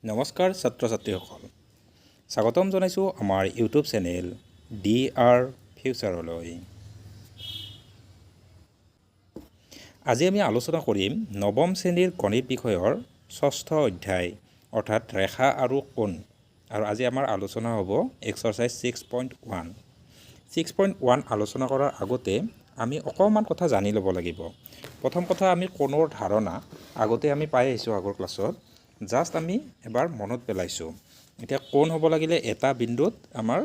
নমস্কাৰ ছাত্ৰ ছাত্ৰীসকল, স্বাগতম জনাইছোঁ আমাৰ ইউটিউব চেনেল DR ফিউচাৰলৈ। আজি আমি আলোচনা কৰিম নৱম শ্ৰেণীৰ গণিত বিষয়ৰ ৬ষ্ঠ অধ্যায় অৰ্থাৎ ৰেখা আৰু কোণ। আৰু আজি আমাৰ আলোচনা হ'ব এক্সাৰচাইজ 6.1। 6.1 আলোচনা কৰাৰ আগতে আমি অকণমান কথা জানি ল'ব লাগিব। প্ৰথম কথা, আমি কোণৰ ধাৰণা আগতে আমি পাই আহিছোঁ আগৰ ক্লাছত, জাষ্ট আমি এবাৰ মনত পেলাইছোঁ। এতিয়া কোণ হ'ব লাগিলে এটা বিন্দুত আমাৰ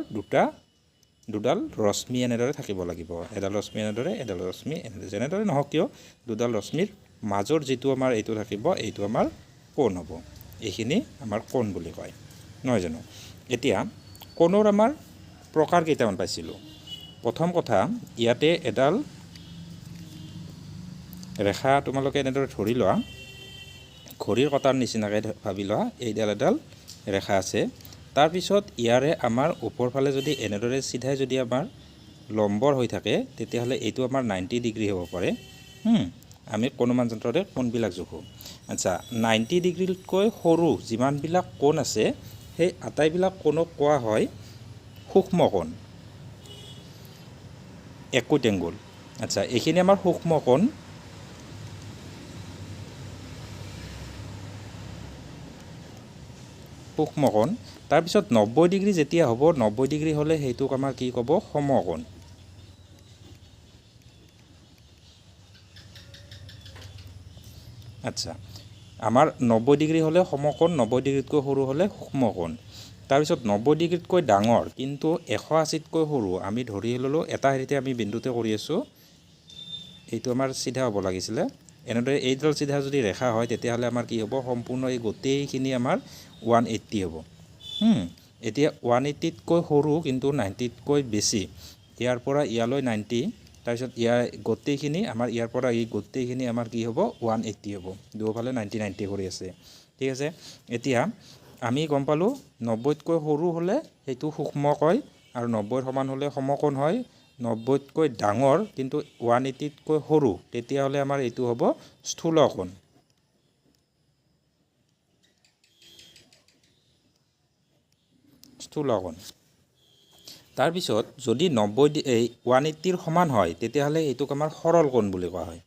দুডাল ৰশ্মি এনেদৰে থাকিব লাগিব। এডাল ৰশ্মি এনেদৰে, এডাল ৰশ্মি এনেদৰে, যেনেদৰে নহওক কিয় দুডাল ৰশ্মিৰ মাজৰ যিটো আমাৰ এইটো থাকিব, এইটো আমাৰ কোণ হ'ব। এইখিনি আমাৰ কোণ বুলি কয়, নহয় জানো? এতিয়া কোণৰ আমাৰ প্ৰকাৰ কেইটামান পাইছিলোঁ। প্ৰথম কথা, ইয়াতে এডাল ৰেখা তোমালোকে এনেদৰে ধৰি লোৱা, ঘড়ীৰ কটাৰ নিচিনাকৈ ভাবি লোৱা, এইডাল এডাল ৰেখা আছে। তাৰপিছত ইয়াৰে আমাৰ ওপৰ ফালে যদি এনেদৰে চিধাই যদি আমাৰ লম্বৰ হৈ থাকে, তেতিয়াহ'লে এইটো আমাৰ 90 ডিগ্ৰী হ'ব পাৰে। আমি কোণমান যন্ত্ৰৰে কোণবিলাক জোখোঁ। আচ্ছা, 90 ডিগ্ৰীতকৈ সৰু যিমানবিলাক কোণ আছে, সেই আটাইবিলাক কোণক কোৱা হয় সূক্ষ্ম কোণ, একুইট এংগুল। আচ্ছা, এইখিনি আমাৰ সূক্ষ্ম কোণ। তাৰপিছত 90 ডিগ্ৰী যেতিয়া হ'ব, 90 ডিগ্ৰী হ'লে সেইটোক আমাৰ কি ক'ব? সমকোণ। আচ্ছা, আমাৰ 90 ডিগ্ৰী হ'লে সমকোণ, 90 ডিগ্ৰীতকৈ সৰু হ'লে সূক্ষ্মকোণ। তাৰপিছত 90 ডিগ্ৰীতকৈ ডাঙৰ কিন্তু 180তকৈ সৰু, আমি ধৰি ল'লোঁ এটা হেৰিতে আমি বিন্দুতে কৰি আছোঁ, এইটো আমাৰ চিধা হ'ব লাগিছিলে। এনেদৰে এইডাল চিধা যদি ৰেখা হয়, তেতিয়াহ'লে আমাৰ কি হ'ব? সম্পূৰ্ণ এই গোটেইখিনি আমাৰ 180 হ'ব। এতিয়া 180তকৈ সৰু কিন্তু 90তকৈ বেছি, ইয়াৰ পৰা ইয়ালৈ 90, তাৰপিছত ইয়াৰ গোটেইখিনি আমাৰ ইয়াৰ পৰা এই গোটেইখিনি আমাৰ কি হ'ব? 180 হ'ব। দুয়োফালে 90 90 কৰি আছে, ঠিক আছে। এতিয়া আমি গম পালোঁ 90তকৈ সৰু হ'লে সেইটো সূক্ষ্ম কয়, আৰু 90ৰ সমান হ'লে সমকোণ হয়। 90তকৈ ডাঙৰ কিন্তু 180তকৈ সৰু, তেতিয়াহ'লে আমাৰ এইটো হ'ব স্থূলকোণ। তাৰপিছত যদি 180ৰ সমান হয়, তেতিয়াহ'লে এইটোক আমাৰ সৰল কোণ বুলি কোৱা হয়।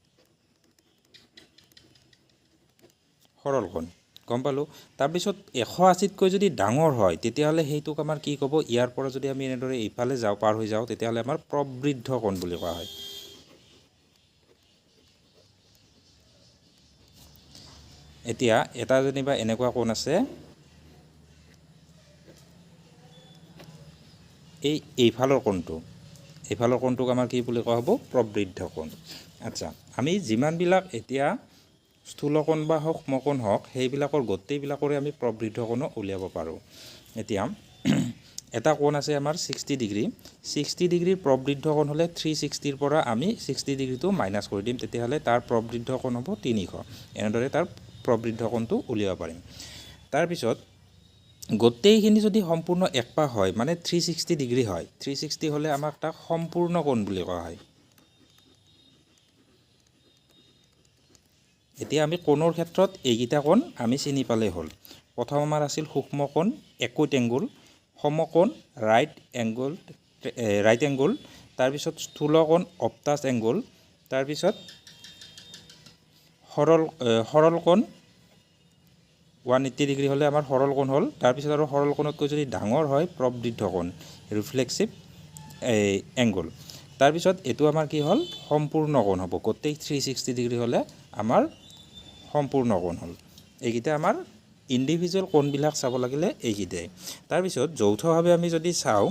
সৰল কোণ, গম পালোঁ। তাৰপিছত 180তকৈ যদি ডাঙৰ হয়, তেতিয়াহ'লে সেইটোক আমাৰ কি ক'ব? ইয়াৰ পৰা যদি আমি এনেদৰে এইফালে যাওঁ, পাৰ হৈ যাওঁ, তেতিয়াহ'লে আমাৰ প্ৰবৃদ্ধ কোণ বুলি কোৱা হয়। এতিয়া এটা যেনিবা এনেকুৱা কোণ আছে, এইফালৰ কোণটোক আমাৰ কি বুলি কোৱা হ'ব? প্ৰবৃদ্ধ কোণ। আচ্ছা, আমি যিমানবিলাক এতিয়া স্থূলকোণ বা সূক্ষ্মকোণ হওক, সেইবিলাকৰ গোটেইবিলাকৰে আমি প্ৰবৃদ্ধ কোণো উলিয়াব পাৰোঁ। এতিয়া এটা কোণ আছে আমাৰ 60 ডিগ্ৰী। 60 ডিগ্ৰীৰ প্ৰবৃদ্ধ কোণ হ'লে 360ৰ পৰা আমি 60 ডিগ্ৰীটো মাইনাছ কৰি দিম, তেতিয়াহ'লে তাৰ প্ৰবৃদ্ধ কোণ হ'ব 300। এনেদৰে তাৰ প্ৰবৃদ্ধ কোণটো উলিয়াব পাৰিম। তাৰপিছত গোটেইখিনি যদি সম্পূৰ্ণ একপাহ হয়, মানে 360 ডিগ্ৰী হয়, 360 হ'লে আমাক তাক সম্পূৰ্ণ কোণ বুলি কোৱা হয়। এতিয়া আমি কোণৰ ক্ষেত্ৰত এইকেইটা কোণ আমি চিনি পালেই হ'ল। প্ৰথম আমাৰ আছিল সূক্ষ্মকোণ, একুইট এংগুল, সমকোণ, ৰাইট এংগুল, তাৰপিছত স্থূলকোণ, অবটাছ এংগুল, তাৰপিছত সৰল কোণ, 180 ডিগ্ৰী হ'লে আমাৰ সৰল কোণ হ'ল। তাৰপিছত আৰু সৰল কোণতকৈ যদি ডাঙৰ হয়, প্ৰবৃদ্ধ কোণ, ৰিফ্লেক্সিভ এংগুল। তাৰপিছত এইটো আমাৰ কি হ'ল? সম্পূৰ্ণ কোণ হ'ব। গোটেই 360 ডিগ্ৰী হ'লে আমাৰ সম্পূৰ্ণ কোণ হ'ল। এইকেইটা আমাৰ ইণ্ডিভিজুৱেল কোণবিলাক চাব লাগিলে এইকেইটাই। তাৰপিছত যৌথভাৱে আমি যদি চাওঁ,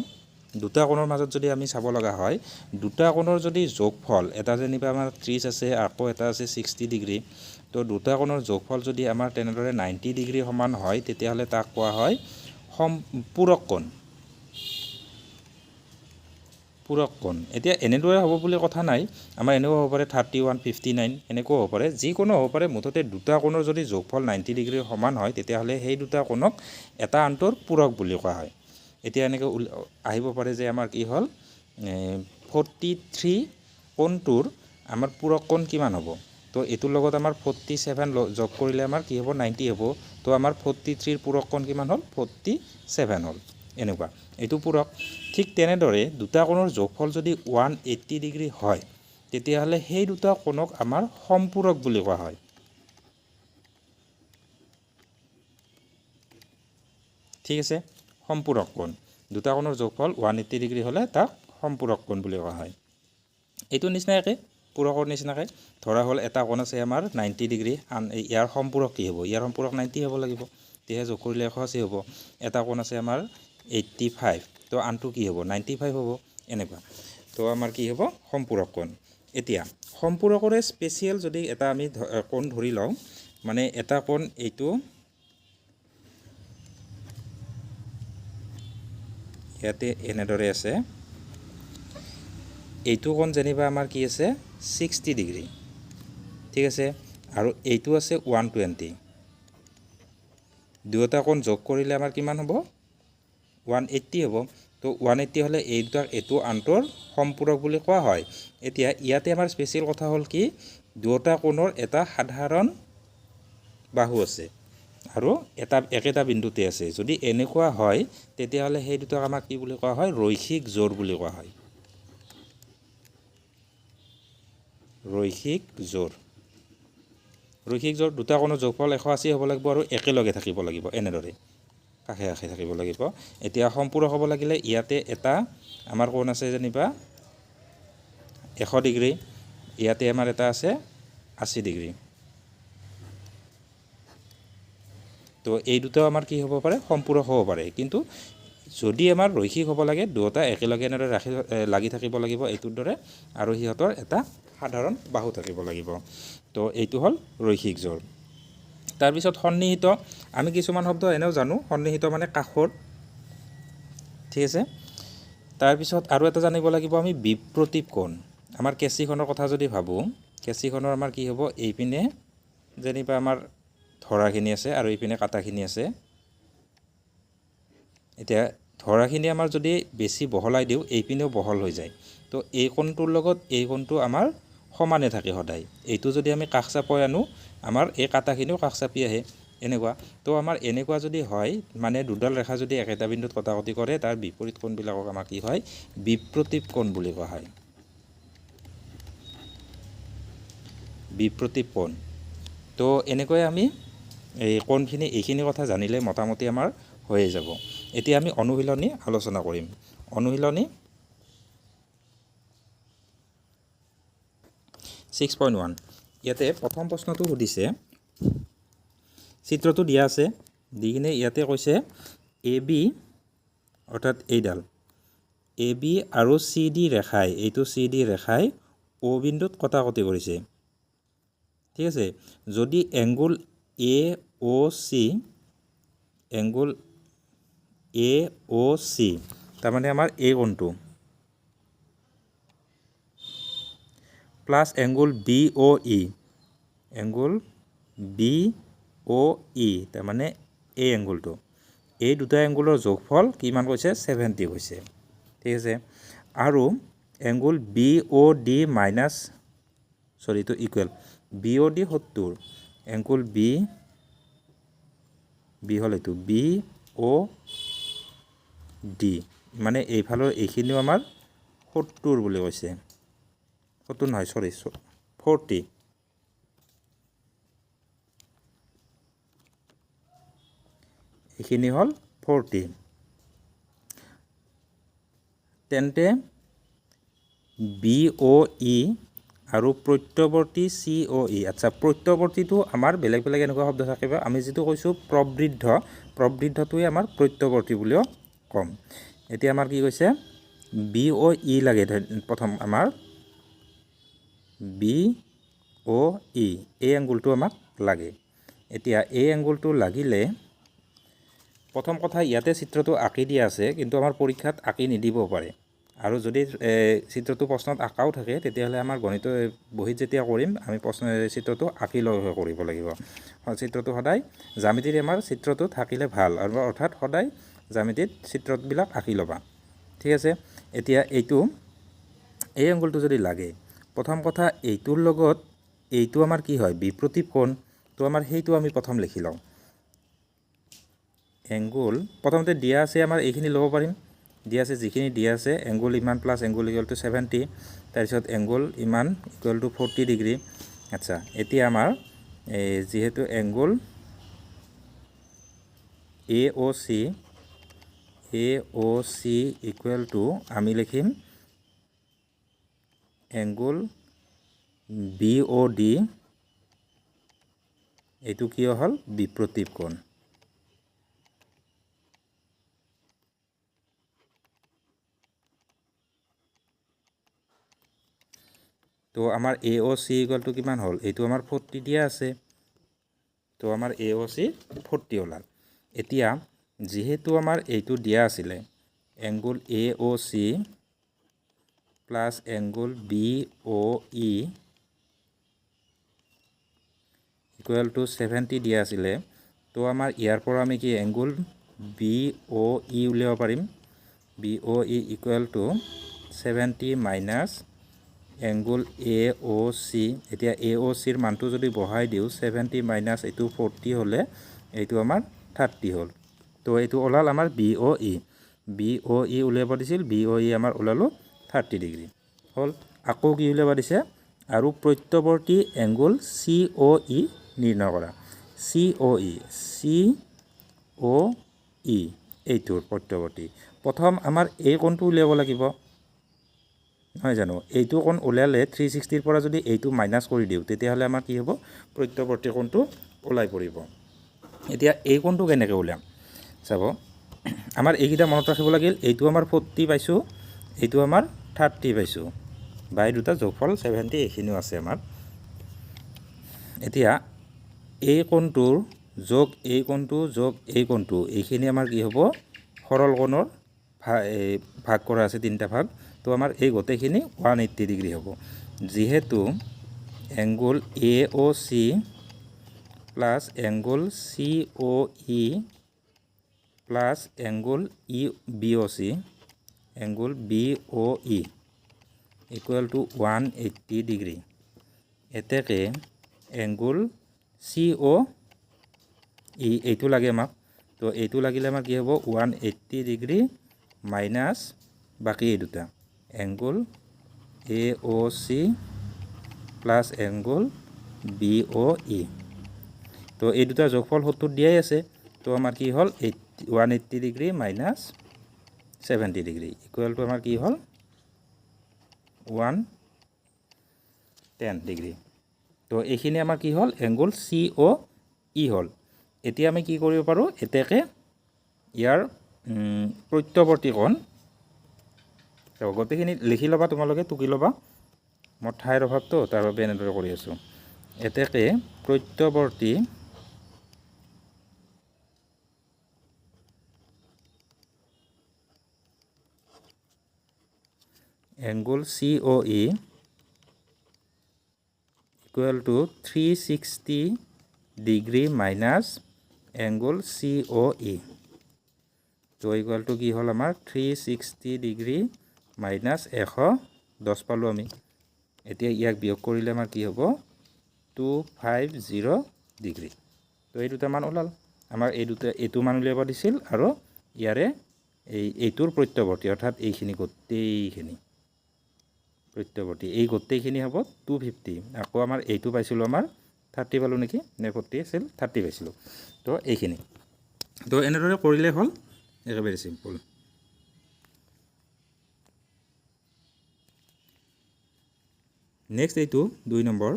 দুটা কোণৰ মাজত যদি আমি চাব লগা হয়, দুটা কোণৰ যদি যোগফল, এটা যেনিবা আমাৰ 30 আছে, আকৌ এটা আছে 60 ডিগ্ৰী, তো দুটা কোণৰ যোগফল যদি আমাৰ তেনেদৰে 90 ডিগ্ৰী সমান হয়, তেতিয়াহ'লে তাক কোৱা হয় পূৰক কোণ। এতিয়া এনেদৰে হ'ব বুলি কথা নাই, আমাৰ এনেকুৱা হ'ব পাৰে 31, 59, এনেকুৱাও হ'ব পাৰে, যিকোনো হ'ব পাৰে। মুঠতে দুটা কোণৰ যদি যোগফল 90 ডিগ্ৰীৰ সমান হয়, তেতিয়াহ'লে সেই দুটা কোণক এটা আনটোৰ পূৰক বুলি কোৱা হয়। এতিয়া এনেকৈ আহিব পাৰে যে আমাৰ কি হ'ল? 43 কোণটোৰ আমাৰ পূৰক কোণ কিমান হ'ব? তো এইটোৰ লগত আমাৰ 47 যোগ কৰিলে আমাৰ কি হ'ব 90 হ'ব তো আমাৰ 43 ৰ পূৰক কোণ কিমান হ'ল 47 হ'ল এনেকুৱা এইটো পূৰক ঠিক তেনেদৰে দুটা কোণৰ যোগফল যদি 180 ডিগ্ৰী হয় তেতিয়াহ'লে সেই দুটা কোণক আমাৰ সম্পূৰক বুলি কোৱা হয় ঠিক আছে সম্পূৰক কোণ দুটা কোণৰ যোগফল 180 ডিগ্ৰী হ'লে তাক সম্পূৰক কোণ বুলি কোৱা হয় এইটো নিচিনাকৈ পূৰকৰ নিচিনাকৈ ধৰা হ'ল এটা কোণ আছে আমাৰ 90 ডিগ্ৰী ইয়াৰ সম্পূৰক কি হ'ব ইয়াৰ সম্পূৰক 90 হ'ব লাগিব তেহে যোগ কৰিলে 180 হ'ব এটা কোণ আছে আমাৰ 85 তো আনটো কি হ'ব 95 হ'ব এনেকুৱা তো আমাৰ কি হ'ব সম্পূৰক কোণ এতিয়া সম্পূৰকৰে স্পেচিয়েল যদি এটা আমি কোণ ধৰি লওঁ মানে এটা কোণ এইটো ইয়াতে এনেদৰে আছে এইটো কোণ যেনিবা আমাৰ কি আছে 60 ডিগ্ৰী ঠিক আছে আৰু এইটো আছে 120 দুয়োটা কোণ যোগ কৰিলে আমাৰ কিমান হ'ব 180 হ'ব তো 180 হ'লে এই দুটাক এইটো আনটোৰ সম্পূৰক বুলি কোৱা হয় এতিয়া ইয়াতে আমাৰ স্পেচিয়েল কথা হ'ল কি দুয়োটা কোণৰ এটা সাধাৰণ বাহু আছে আৰু এটা একেটা বিন্দুতে আছে যদি এনেকুৱা হয় তেতিয়াহ'লে সেই দুটাক আমাক কি বুলি কোৱা হয় ৰৈখিক জোৰ বুলি কোৱা হয় ৰৈখিক জোৰ দুটা কোণৰ যোগফল 180 হ'ব লাগিব আৰু একেলগে থাকিব লাগিব এনেদৰে কাষে কাষে থাকিব লাগিব এতিয়া সম্পূৰক হ'ব লাগিলে ইয়াতে এটা আমাৰ কোণ আছে যেনিবা 100 ডিগ্ৰী ইয়াতে আমাৰ এটা আছে 80 ডিগ্ৰী তো এই দুটাও আমাৰ কি হ'ব পাৰে সম্পূৰক হ'ব পাৰে কিন্তু যদি আমাৰ ৰৈখিক হ'ব লাগে দুটা একেলগে এনেদৰে লাগি থাকিব লাগিব এইটোৰ দৰে আৰু সিহঁতৰ এটা সাধাৰণ বাহু থাকিব লাগিব তো এইটো হ'ল ৰৈখিক জোৰ তাৰপিছত সন্নিহিত আমি কিছুমান শব্দ এনেও জানো সন্নিহিত মানে কাষৰ ঠিক আছে তাৰপিছত আৰু এটা জানিব লাগিব আমি বিপ্ৰতীপ কোণ আমাৰ কেঁচিখনৰ কথা যদি ভাবোঁ কেঁচিখনৰ আমাৰ কি হ'ব এইপিনে যেনিবা আমাৰ ধৰাখিনি আছে আৰু এইপিনে কাটাখিনি আছে এতিয়া ধৰাখিনি আমাৰ যদি বেছি বহলাই দিওঁ এইপিনেও বহল হৈ যায় তো এই কোণটোৰ লগত এই কোণটো আমাৰ সমানে থাকে সদায় এইটো যদি আমি কাষ চাপই আনো আমাৰ এই কাটাখিনিও কাষ চাপি আহে এনেকুৱা তো আমাৰ এনেকুৱা যদি হয় মানে দুডাল ৰেখা যদি একেটা বিন্দুত কটাকটি কৰে তাৰ বিপৰীত কোণবিলাকক আমাৰ কি হয় বিপ্ৰতীপ কোণ বুলি কোৱা হয় বিপ্ৰতীপ কোণ তো এনেকৈ আমি এই কোণখিনি এইখিনি কথা জানিলে মোটামুটি আমাৰ হৈয়ে যাব এতিয়া আমি অনুশীলনী আলোচনা কৰিম অনুশীলনী 6.1 ইয়াতে প্ৰথম প্ৰশ্নটো সুধিছে চিত্ৰটো দিয়া আছে দি কিনে ইয়াতে কৈছে AB অৰ্থাৎ এইডাল AB আৰু CD ৰেখাই এইটো CD ৰেখাই O বিন্দুত কটাকটি কৰিছে ঠিক আছে যদি এংগুল AOC এংগুল AOC তাৰমানে আমাৰ এই কোণটো plus angle BOE angle BOE তাৰমানে এই এংগুলটো এই দুটা এংগুলৰ যোগফল কিমান কৈছে 70 কৈছে ঠিক আছে আৰু এংগুল BOD মাইনাছ এইটো ইকুৱেল BOD 70 এংগুল B হ'ল এইটো BOD মানে এইফালৰ এইখিনিও আমাৰ 70 বুলি কৈছে 70 নহয় 40 এইখিনি হ'ল 40 তেন্তে BOE আৰু প্ৰত্যৱৰ্তী COE আচ্ছা প্ৰত্যৱৰ্তীটো আমাৰ বেলেগ বেলেগ এনেকুৱা শব্দ থাকিব আমি যেটো কৈছোঁ প্ৰবৃদ্ধটোৱে আমাৰ প্ৰত্যৱৰ্তী বুলিও কম এতিয়া আমাৰ কি কৈছে BOE লাগে প্ৰথম আমাৰ BOE এই এংগুলটো আমাক লাগে এতিয়া এই এংগুলটো লাগিলে প্ৰথম কথা ইয়াতে চিত্ৰটো আঁকি দিয়া আছে কিন্তু আমাৰ পৰীক্ষাত আঁকি নিদিব পাৰে আৰু যদি চিত্ৰটো প্ৰশ্নত আঁকাও থাকে তেতিয়াহ'লে আমাৰ গণিত বহিত যেতিয়া কৰিম আমি চিত্ৰটো আঁকি লৈ কৰিব লাগিব চিত্ৰটো সদায় জ্যামিতিৰ আমাৰ চিত্ৰটো থাকিলে ভাল আৰু অৰ্থাৎ সদায় জ্যামিতিত চিত্ৰবিলাক আঁকি ল'বা ঠিক আছে এতিয়া এই এংগুলটো যদি লাগে প্ৰথম কথা এইটোৰ লগত এইটো আমাৰ কি হয় বিপ্ৰতীপ কোণ তো আমাৰ সেইটো আমি প্ৰথম লিখি লওঁ এংগুল প্ৰথমতে দিয়া আছে আমাৰ এইখিনি ল'ব পাৰিম দিয়া আছে যিখিনি দিয়া আছে এংগুল ইমান প্লাছ এংগুল ইকুৱেল টু 70 তাৰপিছত এংগুল ইমান ইকুৱেল টু 40 ডিগ্ৰী আচ্ছা এতিয়া আমাৰ যেহেতু এংগুল AOC ইকুৱেল টু আমি লিখিম এংগুল BOD এইটো কি হ'ল বিপ্ৰতীপ কোণ তো আমাৰ AOC ইকুৱেল টু কিমান হ'ল এইটো আমাৰ 40 দিয়া আছে তো আমাৰ AOC 40 ওলাল এতিয়া যেহেতু আমাৰ এইটো দিয়া আছিলে angle AOC plus angle BOE equal to 70 দিয়া আছিলে তো আমাৰ ইয়াৰ পৰা আমি কি এংগুল BOE উলিয়াব পাৰিম BOE equal to 70 minus angle AOC এতিয়া AOCৰ মানটো যদি বহাই দিওঁ 70 মাইনাছ এইটো 40 হ'লে এইটো আমাৰ 30 হ'ল তো এইটো ওলাল আমাৰ BOE উলিয়াব দিছিল BOE আমাৰ ওলালো 30 ডিগ্ৰী হ'ল আকৌ কি উলিয়াব দিছে আৰু প্ৰত্যৱৰ্তী এংগুল COE নিৰ্ণয় কৰা COE এইটোৰ প্ৰত্যৱৰ্তী প্ৰথম আমাৰ এই কোণটো উলিয়াব লাগিব নহয় জানো এইটো কোণ উলিয়ালে 360 পৰা যদি এইটো মাইনাছ কৰি দিওঁ তেতিয়াহ'লে আমাৰ কি হ'ব প্ৰত্যৱৰ্তী কোণটো ওলাই পৰিব এতিয়া এই কোণটো কেনেকৈ উলিয়াম চাব আমাৰ এইকেইটা মনত ৰাখিব লাগিল এইটো আমাৰ 40 পাইছোঁ এইটো আমাৰ 30 পাইছোঁ বাই দুটা যোগফল 70 এইখিনিও আছে আমাৰ এতিয়া এই কোণটোৰ যোগ এই কোণটো যোগ এই কোণটো এইখিনি আমাৰ কি হ'ব সৰল কোণৰ ভাগ কৰা আছে তিনিটা ভাগ তো আমাৰ এই গোটেইখিনি 180 ডিগ্ৰী হ'ব যেহেতু angle AOC plus angle COE plus angle BOE equal to 180 degree এতেকে এংগুল COE এইটো লাগে আমাক তো এইটো লাগিলে আমাৰ কি হ'ব 180 ডিগ্ৰী মাইনাছ বাকী এই দুটা angle AOC plus angle BOE তো এই দুটা যোগফল 70 দিয়াই আছে তো আমাৰ কি হ'ল 180 degree minus 70 degree equal to আমাৰ কি হ'ল 110 ডিগ্ৰী তো এইখিনি আমাৰ কি হ'ল এংগুল COE হ'ল এতিয়া আমি কি কৰিব পাৰোঁ এতেকে ইয়াৰ প্ৰত্যৱৰ্তী কোণ গোটেইখিনি লিখি ল'বা তোমালোকে টুকি ল'বা মই ঠাইৰ অভাৱটো তাৰ বাবে এনেদৰে কৰি আছোঁ এতেকে প্ৰত্যৱৰ্তী angle COE equal to 360 degree minus angle COE তো ইকুৱেল টু কি হ'ল আমাৰ 360 ডিগ্ৰী মাইনাছ 110 পালোঁ আমি এতিয়া ইয়াক বিয়োগ কৰিলে আমাৰ কি হ'ব 250 ডিগ্ৰী তো এই দুটা মান ওলাল আমাৰ এইটো মান উলিয়াব দিছিল আৰু ইয়াৰে এইটোৰ প্ৰত্যৱৰ্তী অৰ্থাৎ এইখিনি গোটেইখিনি প্ৰত্যৱৰ্তী এই গোটেইখিনি হ'ব 250 আকৌ আমাৰ এইটো পাইছিলোঁ আমাৰ 30 পালোঁ নেকি নে 40 আছিল 30 পাইছিলোঁ তো এইখিনি তো এনেদৰে কৰিলে হ'ল একেবাৰে চিম্পল নেক্সট এইটো 2 নম্বৰ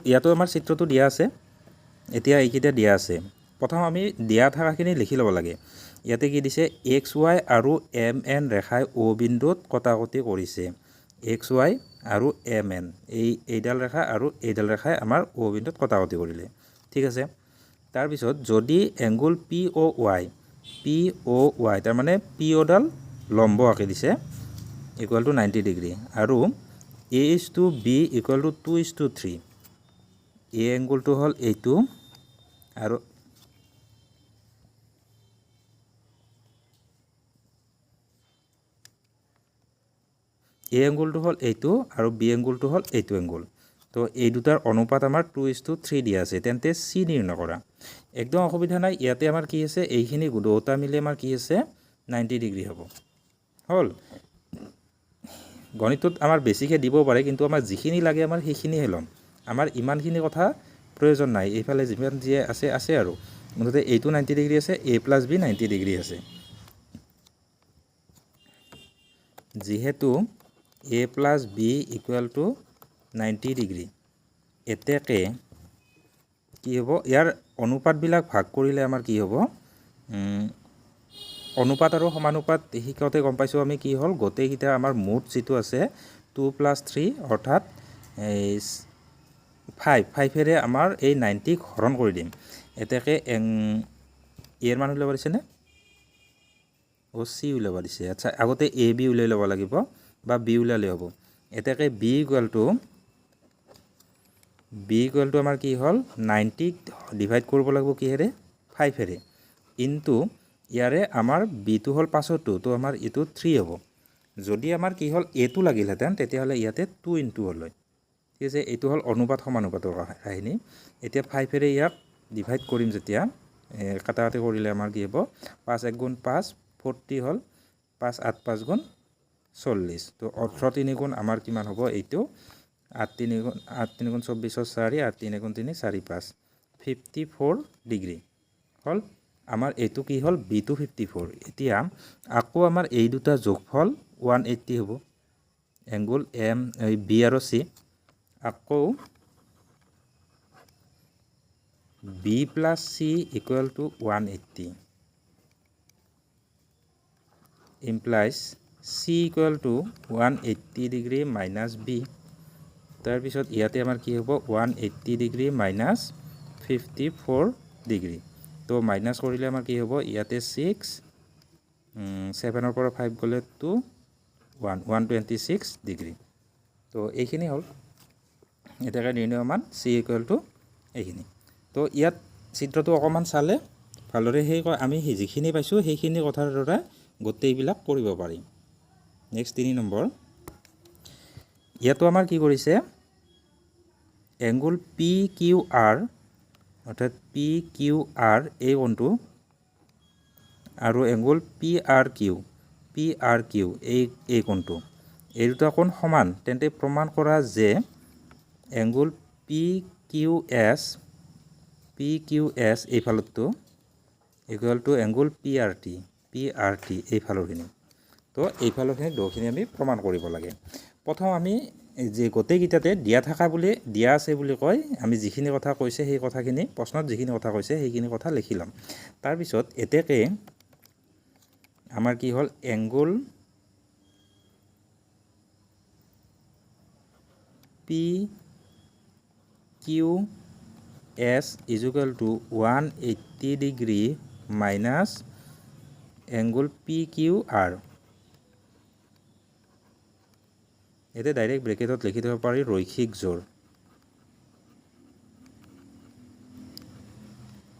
ইয়াতো আমাৰ চিত্ৰটো দিয়া আছে এতিয়া এইকেইটা দিয়া আছে প্ৰথম আমি দিয়া থাকাখিনি লিখি ল'ব লাগে ইয়াতে কি দিছে XY আৰু MN ৰেখাই O বিন্দুত কটাকটি কৰিছে XY আৰু MN এইডাল ৰেখা আৰু এইডাল ৰেখাই আমাৰ O বিন্দুত কটাকটি কৰিলে ঠিক আছে তাৰপিছত যদি এংগুল POY তাৰ মানে POডাল লম্ব আঁকি দিছে ইকুৱেল টু 90 ডিগ্ৰী আৰু A:B ইকুৱেল টু 2:3 এই এংগুলটো হ'ল এইটো আৰু A এংগুলটো হ'ল এইটো আৰু B এংগুলটো হ'ল এইটো এংগুল তো এই দুটাৰ অনুপাত আমাৰ 2:3 দিয়া আছে তেন্তে চি নিৰ্ণয় কৰা একদম অসুবিধা নাই ইয়াতে আমাৰ কি আছে এইখিনি দুটা মিলি আমাৰ কি আছে 90 ডিগ্ৰী হ'ব হ'ল গণিতত আমাৰ বেছিকৈ দিব পাৰে কিন্তু আমাৰ যিখিনি লাগে আমাৰ সেইখিনিহে ল'ম আমাৰ ইমানখিনি কথা প্ৰয়োজন নাই এইফালে যিমান যি আছে আৰু মুঠতে এইটো 90 ডিগ্ৰী আছে a + b 90 ডিগ্ৰী আছে যিহেতু a + b = 90 ডিগ্ৰী এতেকে কি হ'ব ইয়াৰ অনুপাতবিলাক ভাগ কৰিলে আমাৰ কি হ'ব অনুপাত আৰু সমানুপাত শিকাওঁতে গম পাইছোঁ আমি কি হ'ল গোটেইকেইটা আমাৰ মুঠ যিটো আছে 2 + 3 অৰ্থাৎ 5 আমাৰ এই 90 হৰণ কৰি দিম এতেকে এৰ মান উলিয়াব দিছেনে অ' চি উলিয়াব দিছে আচ্ছা আগতে এ বি উলিয়াই ল'ব লাগিব বা বি উলিয়ালে হ'ব এতেকে বি ইকুৱেল টু আমাৰ কি হ'ল 90 ডিভাইড কৰিব লাগিব কিহেৰে 5 ইনটু ইয়াৰে আমাৰ বিটো হ'ল 5টো তো আমাৰ এইটো 3 হ'ব যদি আমাৰ কি হ'ল এটো লাগিলহেঁতেন তেতিয়াহ'লে ইয়াতে 2 ইনটু হ'ল ঠিক আছে এইটো হ'ল অনুপাত সমানুপাতৰ কাহিনী এতিয়া 5 ইয়াক ডিভাইড কৰিম যেতিয়া কাটাকাটি কৰিলে আমাৰ কি হ'ব 5 × 5 40 হ'ল 5 8 5 গুণ 40 তো 18 3 গুণ আমাৰ কিমান হ'ব এইটো 8 3 গুণ 24 4 8 3 গুণ 3 4 5 54 ডিগ্ৰী হ'ল আমাৰ এইটো কি হ'ল b2 54 এতিয়া আকৌ আমাৰ এই দুটা যোগফল 180 হ'ব এংগল এম বি আৰু চি আকৌ b + c = 180 implies c = 180 degree minus b তাৰপিছত ইয়াতে আমাৰ কি হ'ব 180 ডিগ্ৰী মাইনাছ 54 ডিগ্ৰী তো মাইনাছ কৰিলে আমাৰ কি হ'ব ইয়াতে 6 7ৰ পৰা 5 গ'লে 2 126 ডিগ্ৰী তো এইখিনি হ'ল এটাকে নিৰ্ণয় মান c = এইখিনি তো ইয়াত চিত্ৰটো অকণমান চালে ভালদৰে আমি যিখিনি পাইছোঁ সেইখিনি কথাৰ দ্বাৰা গোটেইবিলাক কৰিব পাৰিম নেক্সট 3 নম্বৰ ইয়াতো আমাৰ কি কৰিছে এংগল পি কিউ আৰ অৰ্থাৎ পি কিউ আৰ এই কোণটো আৰু এংগল পি আৰ কিউ এই কোণটো এই দুটা কোণ সমান তেন্তে প্ৰমাণ কৰা যে এংগল পি কিউ এছ এইফালতো equal to angle P R T এইফালৰখিনি তো এইফালৰখিনি দুখিনি আমি প্ৰমাণ কৰিব লাগে প্ৰথম আমি যে গোটেইকেইটাতে দিয়া আছে বুলি কয় আমি যিখিনি কথা কৈছে সেই কথাখিনি প্ৰশ্নত যিখিনি কথা কৈছে সেইখিনি কথা লিখি ল'ম তাৰপিছত এতেকে আমাৰ কি হ'ল angle P Q S = 180 degree minus angle P Q R এতিয়া ডাইৰেক্ট ব্ৰেকেটত লিখি দিব পাৰি ৰৈখিক জোৰ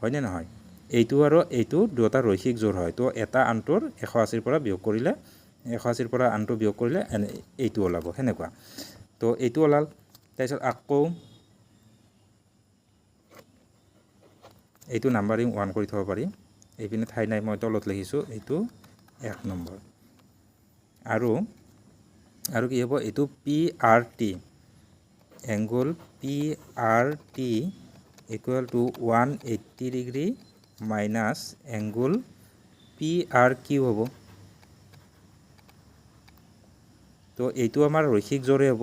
হয়নে নহয় এইটো আৰু এইটো দুটা ৰৈখিক জোৰ হয় তো এটা আনটোৰ 180 পৰা বিয়োগ কৰিলে 180 পৰা আনটো বিয়োগ কৰিলে এইটো ওলাব সেনেকুৱা তো এইটো ওলাল তাৰপিছত আকৌ এইটো নাম্বাৰিং 1 কৰি থ'ব পাৰি এইপিনে ঠাই নাই মই তলত লিখিছোঁ এইটো 1 নম্বৰ আৰু কি হ'ব এইটো P R T angle P R T = 180 degree minus angle P R Q হ'ব তো এইটো আমাৰ ৰৈখিক জোৰে হ'ব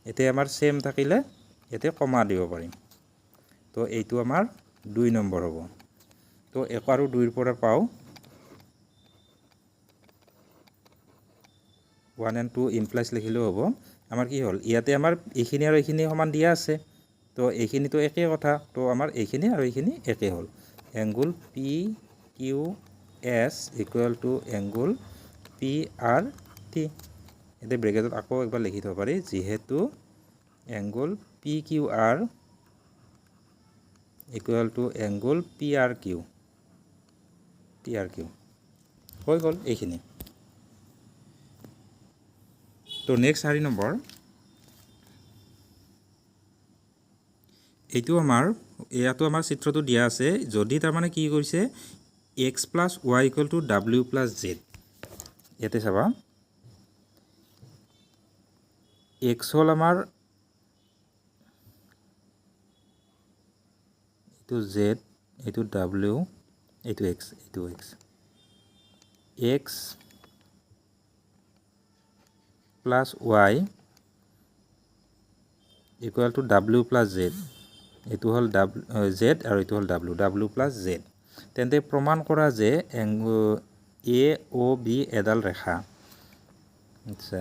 এতিয়া আমাৰ চেম থাকিলে ইয়াতে কমা দিব পাৰিম তো এইটো আমাৰ 2 নম্বৰ হ'ব তো 1 আৰু 2ৰ পৰা পাওঁ 1 and 2 ইমপ্লাইজ লিখিলেও হ'ব আমাৰ কি হ'ল ইয়াতে আমাৰ এইখিনি আৰু এইখিনি সমান দিয়া আছে তো এইখিনিতো একেই কথা তো আমাৰ এইখিনি আৰু এইখিনি একেই হ'ল angle P Q S = angle P R T এতিয়া ব্ৰেকেটত আকৌ একবাৰ লিখি থ'ব পাৰি যিহেতু angle P Q R = angle P R Q হৈ গ'ল এইখিনি তো নেক্সট 4 নম্বৰ এইটো আমাৰ ইয়াতো আমাৰ চিত্ৰটো দিয়া আছে যদি তাৰমানে কি কৰিছে x + y = w + z ইয়াতে চাবা x হ'ল আমাৰ এইটো z এইটো w এইটো x x + y = w + z এইটো হ'ল z আৰু এইটো হ'ল w + z তেন্তে প্ৰমাণ কৰা যে এ অ বি এডাল ৰেখা আচ্ছা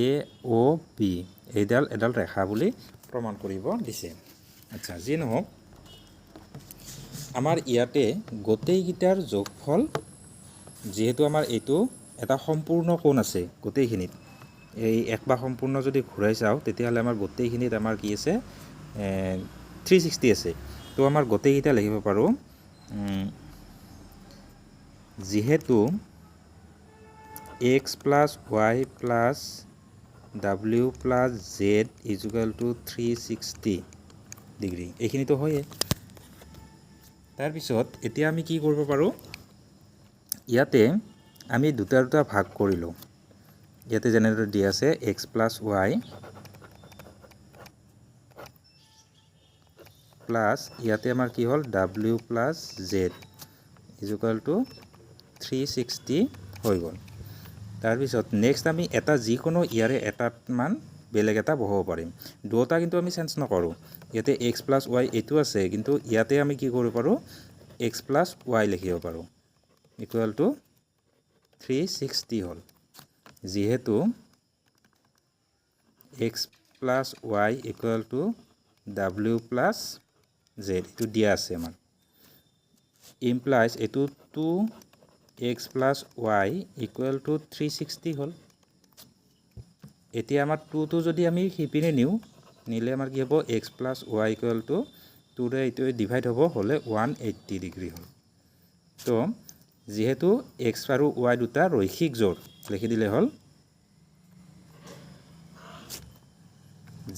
এ অ বি এডাল ৰেখা বুলি প্ৰমাণ কৰিব দিছে আচ্ছা যি নহওক আমাৰ ইয়াতে গোটেইকেইটাৰ যোগফল যেহেতু আমাৰ এইটো এটা সম্পূৰ্ণ কোণ আছে গোটেইখিনিত এই একবাৰ সম্পূৰ্ণ যদি ঘূৰাই চাওঁ তেতিয়াহ'লে আমাৰ গোটেইখিনিত আমাৰ কি আছে 360 আছে তো আমাৰ গোটেইকেইটা লিখিব পাৰোঁ যেহেতু x + y + w + z = 360 degree এইখিনিতো হয়ে তাৰপিছত এতিয়া আমি কি কৰিব পাৰোঁ ইয়াতে আমি দুটা ভাগ কৰিলোঁ ইয়াতে যেনেদৰে দিয়া আছে x + y প্লাছ ইয়াতে আমাৰ কি হ'ল w + z = 360 হৈ গ'ল তাৰপিছত নেক্সট আমি এটা যিকোনো ইয়াৰে এটাত মান বেলেগ এটা বহাব পাৰিম দুটা কিন্তু আমি চেঞ্জ নকৰোঁ ইয়াতে x + y এইটো আছে কিন্তু ইয়াতে আমি কি কৰিব পাৰোঁ x + y লিখিব পাৰোঁ = 360 হ'ল যেহেতু x + y = w + z এইটো দিয়া আছে আমাৰ ইমপ্লাইজ এইটো 2x + y = 360 হ'ল এতিয়া আমাৰ 2টো যদি আমি সিপিনে নিলে আমাৰ কি হ'ব x + y = 2ৰে এইটো ডিভাইড হ'লে 180 ডিগ্ৰী হ'ল তো যেহেতু x আৰু y দুটা ৰৈখিক জোড় লিখি দিলে হ'ল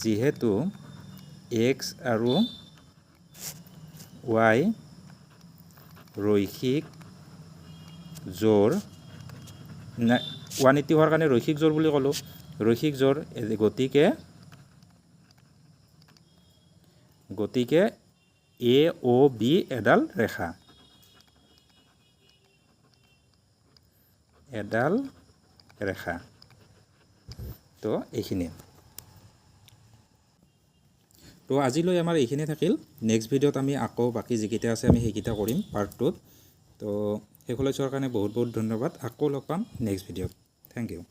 যেহেতু x আৰু y ৰৈখিক জোড় 180 হোৱাৰ কাৰণে ৰৈখিক জোড় বুলি ক'লোঁ ৰৈখিক জোড় গতিকে এ অ বি এডাল ৰেখা তো এইখিনি তো আজিলৈ আমাৰ এইখিনি থাকিল নেক্সট ভিডিঅ'ত আমি আকৌ বাকি যিকেইটা আছে আমি সেইকেইটা কৰিম পাৰ্ট 2 তো শেষলৈ চোৱাৰ কাৰণে বহুত ধন্যবাদ আকৌ লগ পাম নেক্সট ভিডিঅ'ত থেংক ইউ